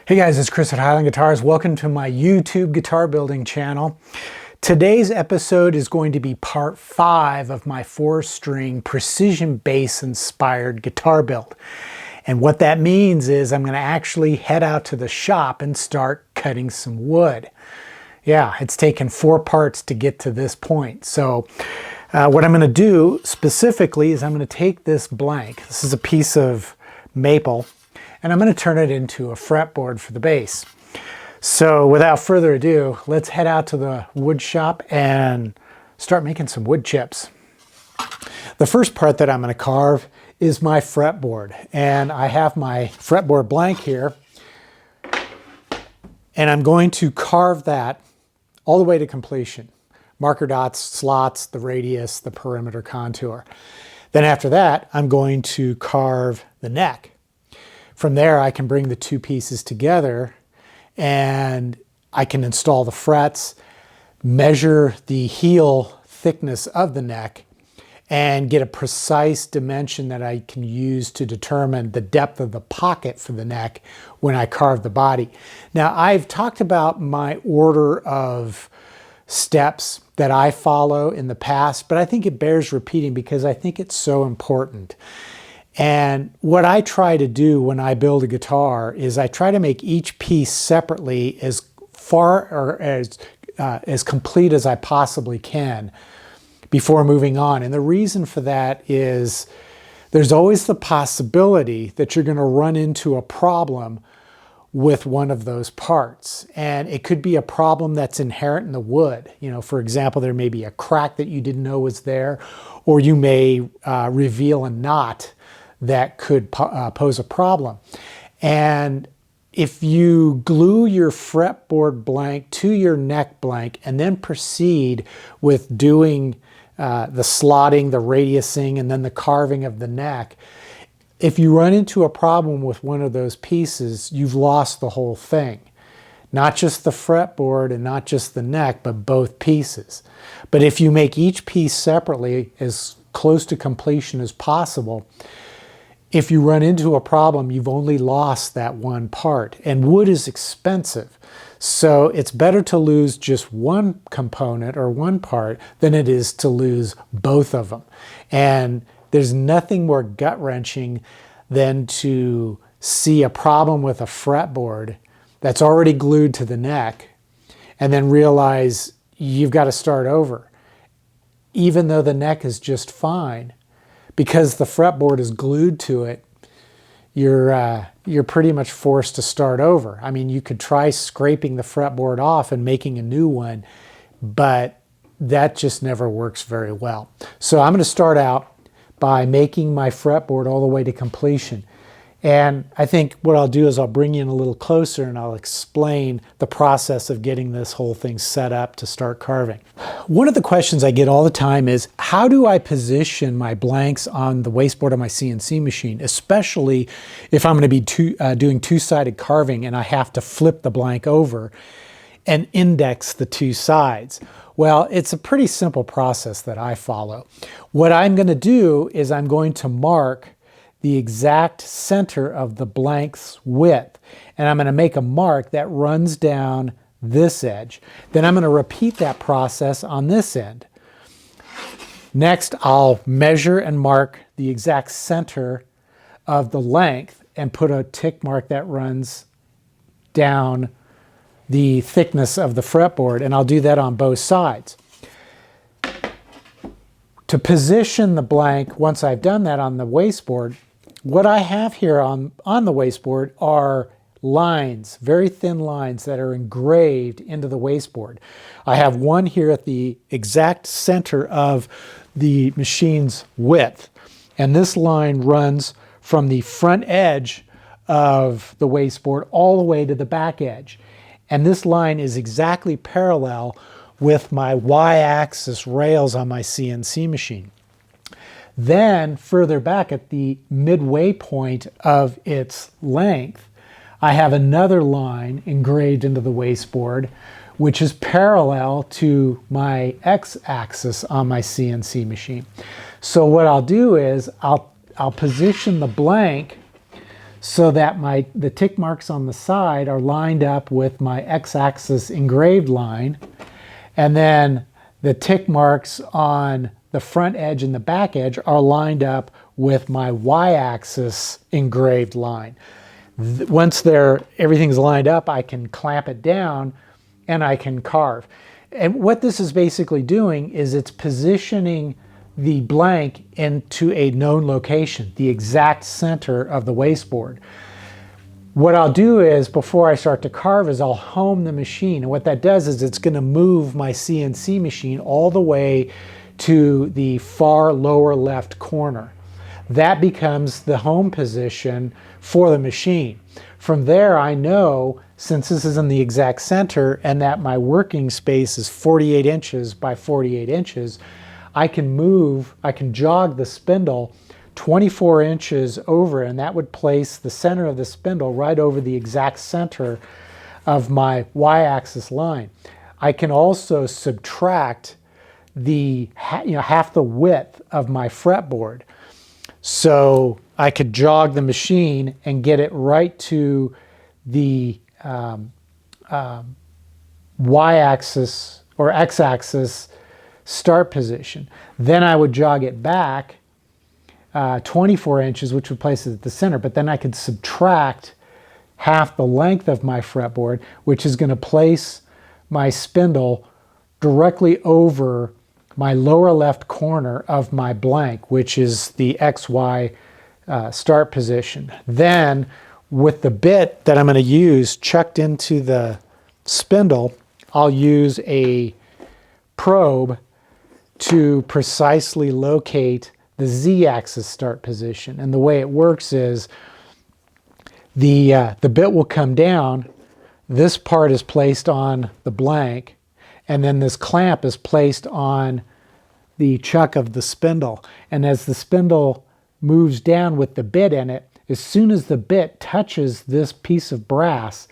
Hey guys, it's Chris at Highland Guitars. Welcome to my YouTube guitar building channel. Today's episode is going to be part 5 of my 4-string precision bass inspired guitar build. And what that means is I'm going to actually head out to the shop and start cutting some wood. Yeah, it's taken 4 parts to get to this point. So what I'm going to do specifically is I'm going to take this blank. This is a piece of maple, and I'm going to turn it into a fretboard for the bass. So without further ado, let's head out to the wood shop and start making some wood chips. The first part that I'm going to carve is my fretboard, and I have my fretboard blank here, and I'm going to carve that all the way to completion. Marker dots, slots, the radius, the perimeter contour. Then after that, I'm going to carve the neck. From there, I can bring the 2 pieces together and I can install the frets, measure the heel thickness of the neck, and get a precise dimension that I can use to determine the depth of the pocket for the neck when I carve the body. Now, I've talked about my order of steps that I follow in the past, but I think it bears repeating because I think it's so important. And what I try to do when I build a guitar is I try to make each piece separately as far or as complete as I possibly can before moving on. And the reason for that is there's always the possibility that you're going to run into a problem with one of those parts. And it could be a problem that's inherent in the wood. You know, for example, there may be a crack that you didn't know was there, or you may reveal a knot that could pose a problem. And if you glue your fretboard blank to your neck blank and then proceed with doing the slotting, the radiusing, and then the carving of the neck, if you run into a problem with one of those pieces, you've lost the whole thing. Not just the fretboard and not just the neck, but both pieces. But if you make each piece separately as close to completion as possible, if you run into a problem, you've only lost that one part. And wood is expensive. So it's better to lose just one component or one part than it is to lose both of them. And there's nothing more gut-wrenching than to see a problem with a fretboard that's already glued to the neck and then realize you've got to start over, even though the neck is just fine. Because the fretboard is glued to it, you're pretty much forced to start over. I mean, you could try scraping the fretboard off and making a new one, but that just never works very well. So I'm going to start out by making my fretboard all the way to completion. And I think what I'll do is I'll bring you in a little closer and I'll explain the process of getting this whole thing set up to start carving. One of the questions I get all the time is, how do I position my blanks on the wasteboard of my CNC machine, especially if I'm going to be doing 2-sided carving and I have to flip the blank over and index the 2 sides? Well, it's a pretty simple process that I follow. What I'm going to do is I'm going to mark the exact center of the blank's width. And I'm going to make a mark that runs down this edge. Then I'm going to repeat that process on this end. Next, I'll measure and mark the exact center of the length and put a tick mark that runs down the thickness of the fretboard, and I'll do that on both sides. To position the blank, once I've done that on the wasteboard, what I have here on the wasteboard are lines, very thin lines that are engraved into the wasteboard. I have one here at the exact center of the machine's width, and this line runs from the front edge of the wasteboard all the way to the back edge. And this line is exactly parallel with my y-axis rails on my CNC machine. Then further back at the midway point of its length, I have another line engraved into the wasteboard, which is parallel to my x-axis on my CNC machine. So what I'll do is I'll position the blank so that the tick marks on the side are lined up with my x-axis engraved line, and then the tick marks on the front edge and the back edge are lined up with my y-axis engraved line. Once everything's lined up, I can clamp it down and I can carve. And what this is basically doing is it's positioning the blank into a known location, the exact center of the wasteboard. What I'll do is, before I start to carve, is I'll home the machine. And what that does is it's going to move my CNC machine all the way to the far lower left corner. That becomes the home position for the machine. From there, I know, since this is in the exact center and that my working space is 48 inches by 48 inches, I can jog the spindle 24 inches over, and that would place the center of the spindle right over the exact center of my y-axis line. I can also subtract half the width of my fretboard. So I could jog the machine and get it right to the y-axis or x-axis start position. Then I would jog it back 24 inches, which would place it at the center, but then I could subtract half the length of my fretboard, which is going to place my spindle directly over my lower left corner of my blank, which is the XY start position. Then, with the bit that I'm going to use chucked into the spindle, I'll use a probe to precisely locate the Z-axis start position. And the way it works is the bit will come down, this part is placed on the blank, and then this clamp is placed on the chuck of the spindle. And as the spindle moves down with the bit in it, as soon as the bit touches this piece of brass,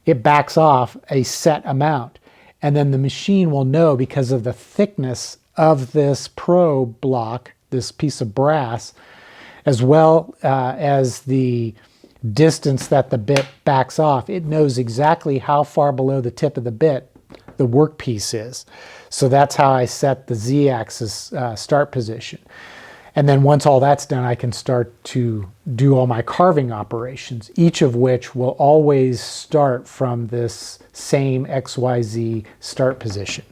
it backs off a set amount. And then the machine will know, because of the thickness of this probe block, this piece of brass, as well as the distance that the bit backs off, it knows exactly how far below the tip of the bit the workpiece is. So that's how I set the Z-axis start position. And then once all that's done, I can start to do all my carving operations, each of which will always start from this same XYZ start position.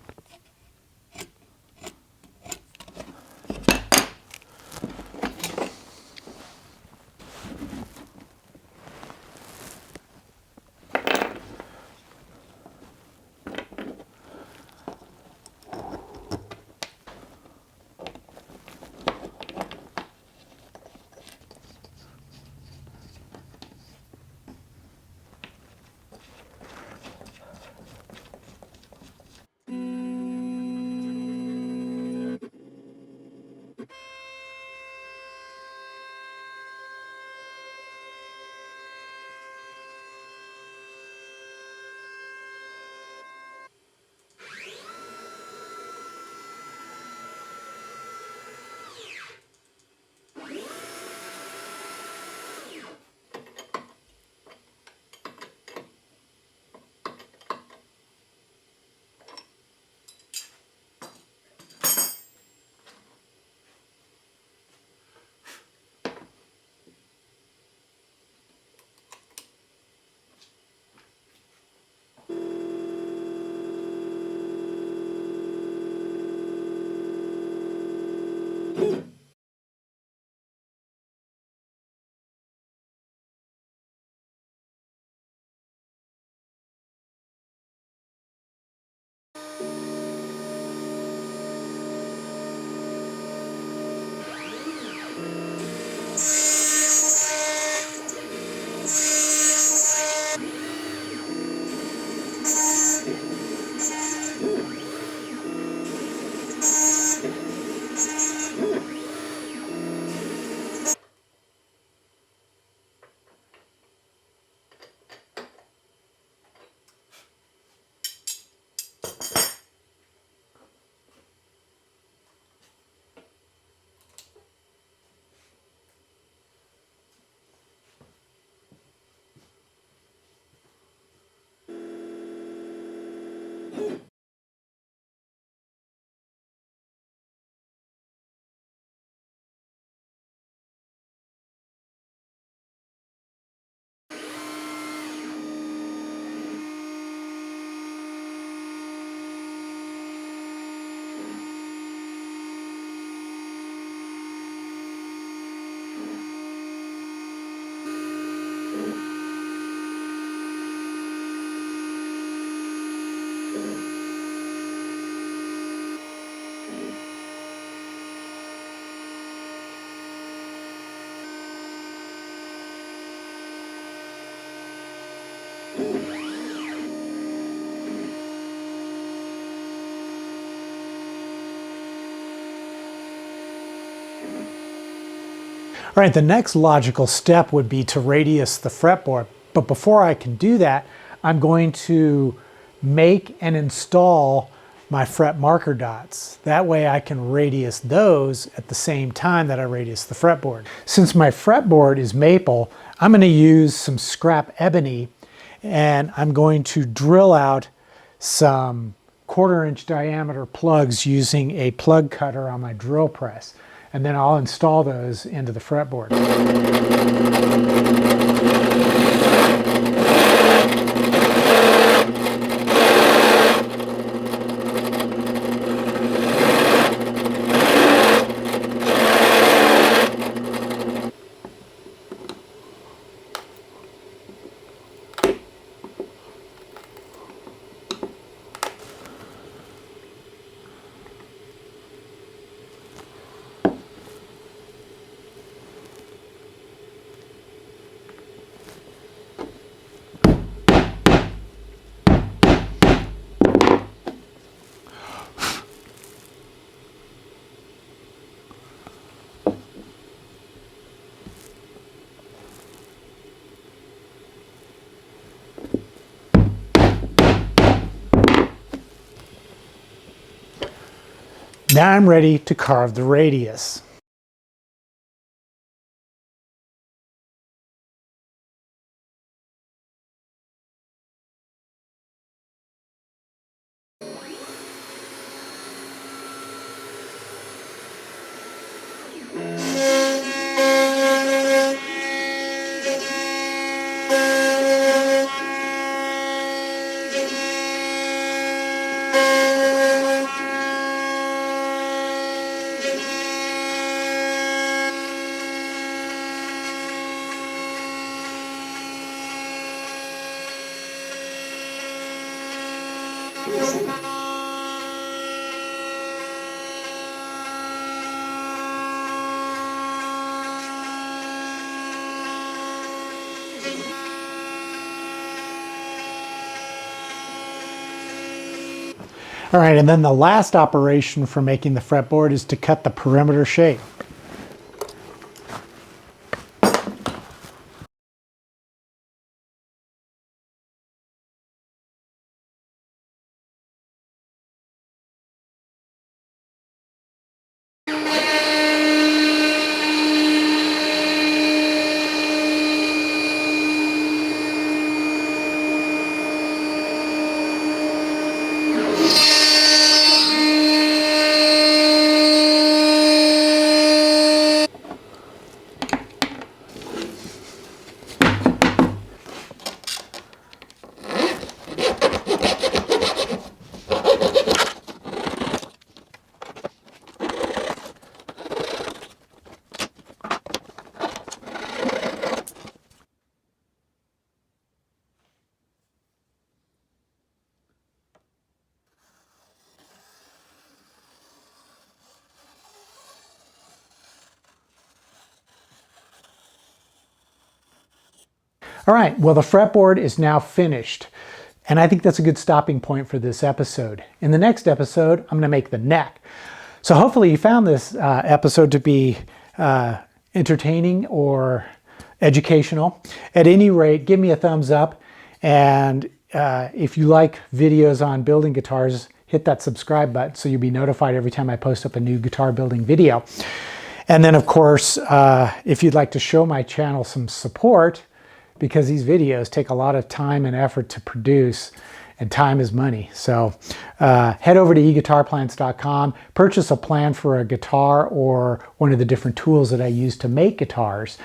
All right, the next logical step would be to radius the fretboard. But before I can do that, I'm going to make and install my fret marker dots. That way I can radius those at the same time that I radius the fretboard. Since my fretboard is maple, I'm going to use some scrap ebony, and I'm going to drill out some 1/4 inch diameter plugs using a plug cutter on my drill press. And then I'll install those into the fretboard. Now I'm ready to carve the radius. All right, and then the last operation for making the fretboard is to cut the perimeter shape. All right, well, the fretboard is now finished, and I think that's a good stopping point for this episode. In the next episode, I'm going to make the neck. So hopefully you found this episode to be entertaining or educational. At any rate, give me a thumbs up, and if you like videos on building guitars, hit that subscribe button so you'll be notified every time I post up a new guitar building video. And then, of course, if you'd like to show my channel some support, because these videos take a lot of time and effort to produce, and time is money. So head over to eguitarplans.com, purchase a plan for a guitar or one of the different tools that I use to make guitars.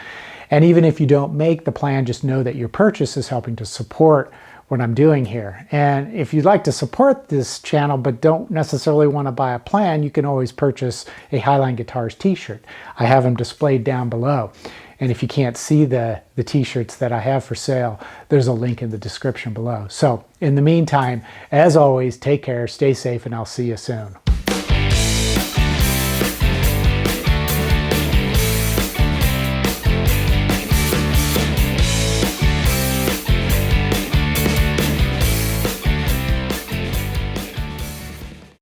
And even if you don't make the plan, just know that your purchase is helping to support what I'm doing here. And if you'd like to support this channel but don't necessarily want to buy a plan, you can always purchase a Highline Guitars t-shirt. I have them displayed down below. And if you can't see the t-shirts that I have for sale, there's a link in the description below. So in the meantime, as always, take care, stay safe, and I'll see you soon.